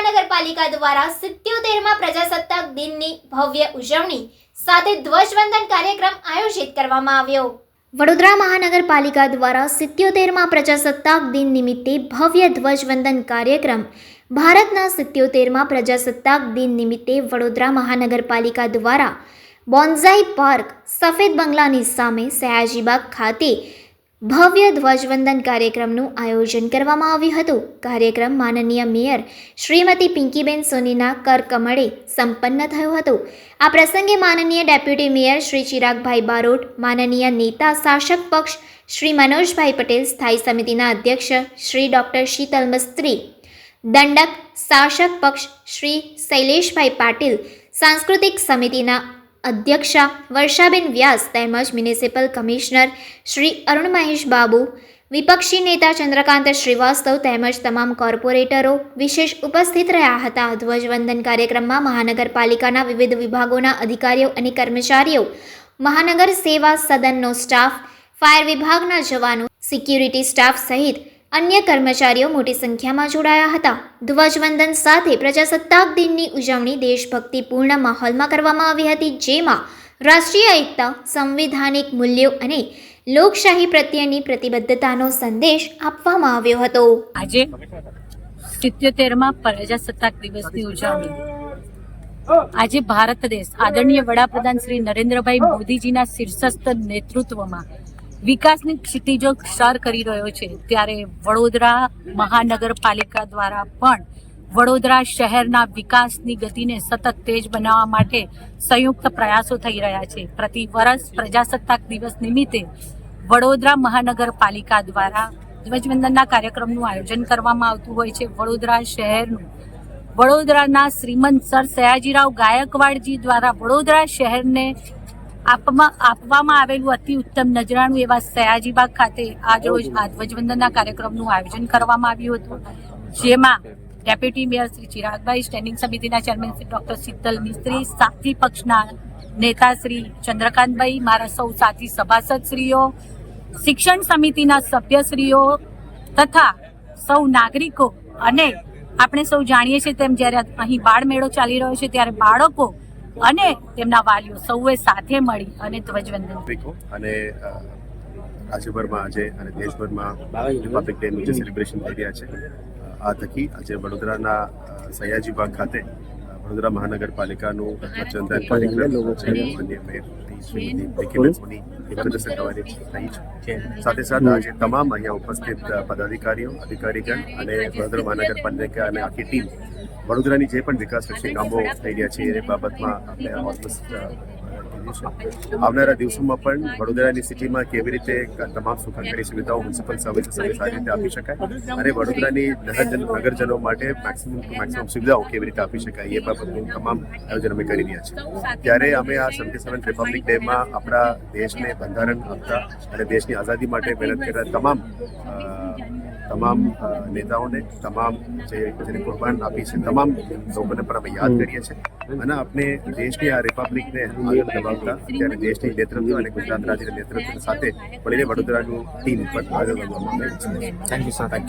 મહાનગરપાલિકા દ્વારા 77મા પ્રજાસત્તાક દિનની ભવ્ય ઉજવણી સાથે ધ્વજવંદન કાર્યક્રમ આયોજિત કરવામાં આવ્યો। વડોદરા મહાનગરપાલિકા દ્વારા 77મા પ્રજાસત્તાક દિન નિમિત્તે ભવ્ય ધ્વજવંદન કાર્યક્રમ ભારતના 77મા પ્રજાસત્તાક દિન નિમિત્તે વડોદરા મહાનગરપાલિકા દ્વારા બોન્સાઈ પાર્ક સફેદ બંગલાની સામે સયાજીબાગ ખાતે ભવ્ય ધ્વજવંદન કાર્યક્રમનું આયોજન કરવામાં આવ્યું હતું। કાર્યક્રમ માનનીય મેયર શ્રીમતી પિંકીબેન સોનીના કરકમળે સંપન્ન થયો હતો। આ પ્રસંગે માનનીય ડેપ્યુટી મેયર શ્રી ચિરાગભાઈ બારોટ, માનનીય નેતા શાસક પક્ષ શ્રી મનોજભાઈ પટેલ, સ્થાયી સમિતિના અધ્યક્ષ શ્રી ડૉક્ટર શીતલ મિસ્ત્રી, દંડક શાસક પક્ષ શ્રી શૈલેષભાઈ પાટીલ, સાંસ્કૃતિક સમિતિના અધ્યક્ષા વર્ષાબેન વ્યાસ તેમજ મ્યુનિસિપલ કમિશનર શ્રી અરુણ મહેશ બાબુ, વિપક્ષી નેતા ચંદ્રકાંત શ્રીવાસ્તવ તેમજ તમામ કોર્પોરેટરો વિશેષ ઉપસ્થિત રહ્યા હતા। ધ્વજવંદન કાર્યક્રમમાં મહાનગરપાલિકાના વિવિધ વિભાગોના અધિકારીઓ અને કર્મચારીઓ, મહાનગર સેવા સદનનો સ્ટાફ, ફાયર વિભાગના જવાનો, સિક્યુરિટી સ્ટાફ સહિત અન્ય કર્મચારીઓ મોટી સંખ્યામાં જોડાયા હતા। ધ્વજવંદન સાથે પ્રજાસત્તાક દિનની ઉજવણી દેશભક્તિપૂર્ણ માહોલમાં કરવામાં આવી હતી, જેમાં રાષ્ટ્રીય એકતા, સંવિધાનિક મૂલ્યો અને લોકશાહી પ્રત્યેની પ્રતિબદ્ધતાનો સંદેશ આપવામાં આવ્યો હતો। આજે 77મા પ્રજાસત્તાક દિવસની ઉજવણી આજે ભારત દેશ આદરણીય વડાપ્રધાન શ્રી નરેન્દ્રભાઈ મોદીજીના શીર્ષસ્થ નેતૃત્વમાં વિકાસની ક્ષિતિજો સર કરી રહ્યો છે, ત્યારે વડોદરા મહાનગરપાલિકા દ્વારા પણ વડોદરા શહેરના વિકાસની ગતિને સતત તેજ બનાવવા માટે સંયુક્ત પ્રયાસો થઈ રહ્યા છે। પ્રતિ વર્ષ પ્રજાસત્તાક દિવસ નિમિત્તે વડોદરા મહાનગરપાલિકા દ્વારા ધ્વજવંદનના કાર્યક્રમનું આયોજન કરવામાં આવતું હોય છે। વડોદરા શહેરનું વડોદરાના શ્રીમંત સર સયાજીરાવ ગાયકવાડજી દ્વારા વડોદરા શહેરને આપવામાં આવેલું અતિ ઉત્તમ નજરાણું એવા સયાજીબાગ ખાતે આજરોજ આ ધ્વજવંદનના કાર્યક્રમનું આયોજન કરવામાં આવ્યું હતું, જેમાં ડેપ્યુટી મેયર શ્રી ચિરાગભાઈ, સ્ટેન્ડિંગ સમિતિના ચેરમેન શ્રી ડૉક્ટર શીતલ મિસ્ત્રી, સાથી પક્ષના નેતા શ્રી ચંદ્રકાંતભાઈ, મારા સૌ સાથી સભાસદશ્રીઓ, શિક્ષણ સમિતિના સભ્યશ્રીઓ તથા સૌ નાગરિકો અને આપણે સૌ જાણીએ છીએ તેમ જ્યારે અહીં બાળ મેળો ચાલી રહ્યો છે ત્યારે બાળકો અને તેમના વાલીઓ સૌએ સાથે મળી અને ધ્વજવંદન અને રાજ્યભરમાં આજે અને દેશભરમાં રિપબ્લિક ડેનું જે સેલિબ્રેશન થઈ રહ્યા છે, આ થકી આજે વડોદરાના સયાજીબાગ ખાતે વડોદરા મહાનગરપાલિકાનું ધ્વજવંદન કાર્યક્રમ સાથે સાથે આજે તમામ અહીંયા ઉપસ્થિત પદાધિકારીઓ, અધિકારીગણ અને વડોદરા મહાનગરપાલિકા અને આખી ટીમ વડોદરાની જે પણ વિકાસલક્ષી કામો થઈ રહ્યા છે એ બાબતમાં આપણે આવનારા દિવસોમાં પણ વડોદરાની સિટીમાં કેવી રીતે તમામ સુખાકારી સુવિધાઓ મ્યુનિસિપલ સર્વિસીસ સારી રીતે આપી શકાય અને વડોદરાની નગરજનો માટે મેક્સિમમ સુવિધાઓ કેવી રીતે આપી શકાય એ બાબતનું તમામ આયોજન અમે કરી રહ્યા છીએ। ત્યારે અમે આ 77 રિપબ્લિક ડેમાં આપણા દેશને બંધારણ આપતા અને દેશની આઝાદી માટે મહેનત કરતા તમામ નેતાઓને, તમામ જેને કુરબાન આપી છે, તમામ લોકોને પણ અમે યાદ કરીએ છીએ અને આપણે દેશની આ રિપબ્લિકને આગળ દબાવતા ત્યારે દેશની નેતૃત્વ અને ગુજરાત રાજ્યના નેતૃત્વ સાથે મળીને વડોદરાનું ટીમ પર આગળ વધવામાં આવે છે। Thank you sir.